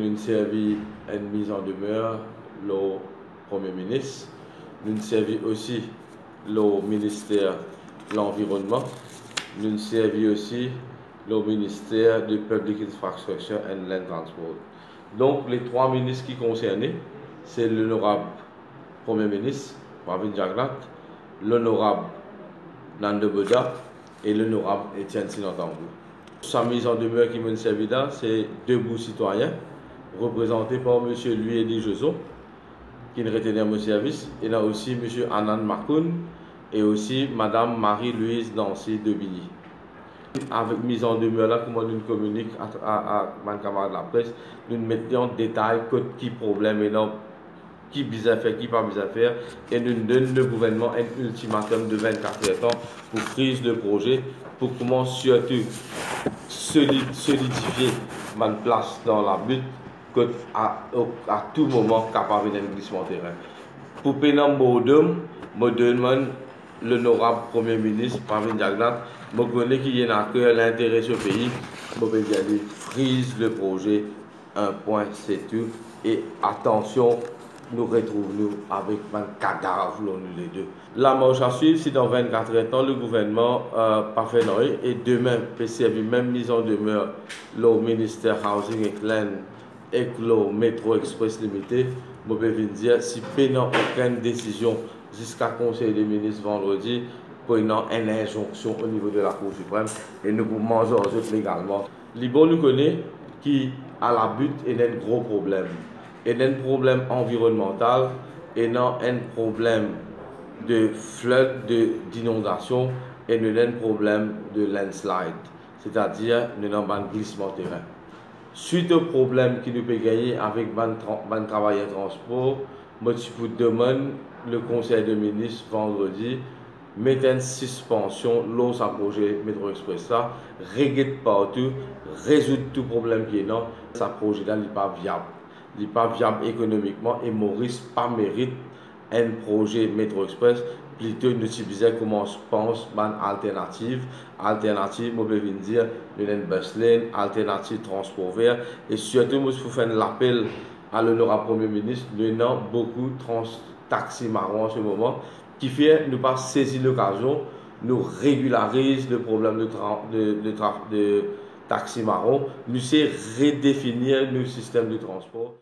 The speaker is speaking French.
nous servi une mise en demeure le Premier ministre, nous servi aussi le ministère de l'Environnement, nous servi aussi le ministère de Public Infrastructure and Land Transport. Donc les trois ministres qui concernés, c'est l'honorable Premier ministre, Pravin Jagnat, l'honorable Nando Boda et l'honorable Etienne Sinantangou. Sa mise en demeure qui me servi là, c'est Debout Citoyens, représenté par M. Louis-Edi Joson, qui nous retenait mon service, et là aussi M. Anand Makoun et aussi Mme Marie-Louise Nancy Debilly. Avec mise en demeure là, comment nous communiquons à mon camarade de la presse, nous mettons en détail qui problème et non qui bizarre faire, qui pas bizarre faire, et nous donnons le gouvernement un ultimatum de 24 heures pour prise de projet, pour comment surtout solidifier ma place dans la butte, que à tout moment capable d'un glissement terrain. Pour Pénam Boudom, je demande l'honorable Premier ministre, Pravin Jagnat, je connais qu'il y a un cœur l'intérêt de ce pays, je vais dire, frise le projet, un point c'est tout, et attention, nous retrouvons avec un cadavre, nous les deux. La marche à suivre, si dans 24 heures, le gouvernement pas fait non, et demain, peut servir même mise en demeure le ministère Housing et Land et le Métro Express Limité, je vais dire, si pénant aucune décision jusqu'à Conseil des ministres vendredi, prenant une injonction au niveau de la Cour suprême, et nous pouvons manger légalement. Liban nous connaît qui, à la butte, est un gros problème. Et un problème environnemental, et non un problème de flood, d'inondation, et non un problème de landslide, c'est-à-dire non un glissement terrain. Suite au problème qui nous peut gagner avec les travailleurs de transport, je vous demande le Conseil des ministres vendredi mettre une suspension lors du projet Métro Express, régler partout, résoudre tout problème qui est là. Ce projet-là n'est pas viable. Il n'est pas viable économiquement et Maurice pas mérite un projet Métro Express. Plutôt nous utiliser comment je pense une alternative, je vais dire une bus lane, alternative transport vert, et surtout je vous fais l'appel à l'honorable Premier ministre, nous avons beaucoup de taxis marrons en ce moment, qui fait nous pas saisir l'occasion, nous régularise le problème de taxis marrons, nous c'est redéfinir le système de transport.